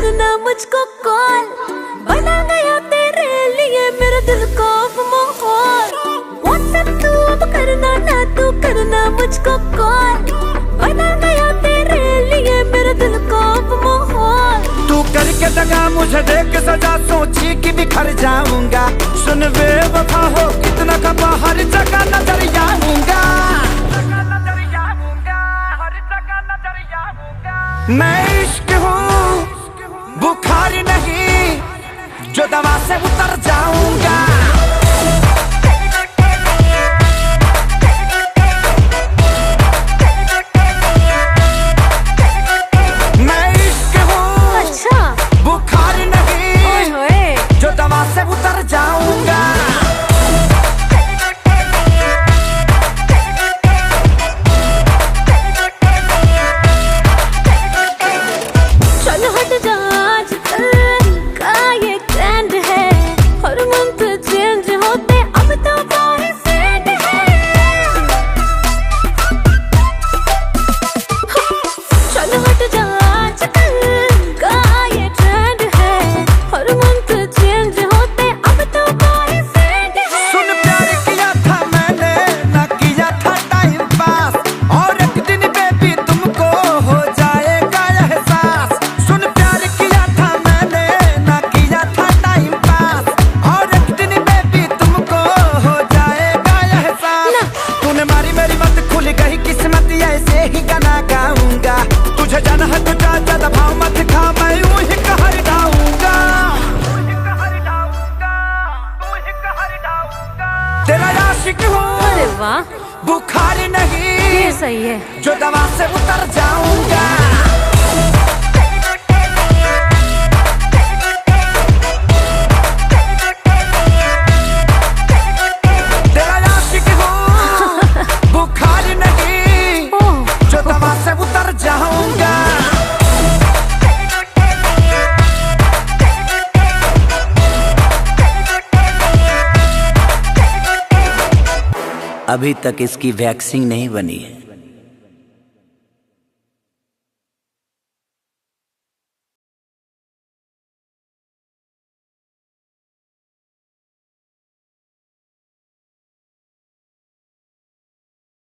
करना मुझको कॉल, बना गया तेरे लिए मेरे दिल को माहौल। व्हाट्सएप तू अब करना ना, तू करना मुझको कॉल, बना गया तेरे लिए मेरे दिल को माहौल। तू करके दगा मुझे देख सजा, सोची कि बिखर जाऊंगा। सुन बेवफा हो कितना खपा, हर जगह नजर आऊंगा। मैं इश्क हूँ बुखार नहीं, जो दवा से उतर जाऊंगा। मैं इश्क हूँ अच्छा बुखार नहीं, जो दवा से उतर जाऊंगा। तुझे जाना है तो जा, ज्यादा भाव मत खा, मैं यूं ही कहर डाऊंगा। तेरा आशिक हूँ, अरे वाह, बुखार नहीं, ये सही है, जो दवा से उतर जाऊंगा। तेरा आशिक हूँ बुखार नहीं, जो दवा से उतर जाऊंगा। अभी तक इसकी वैक्सीन नहीं बनी है।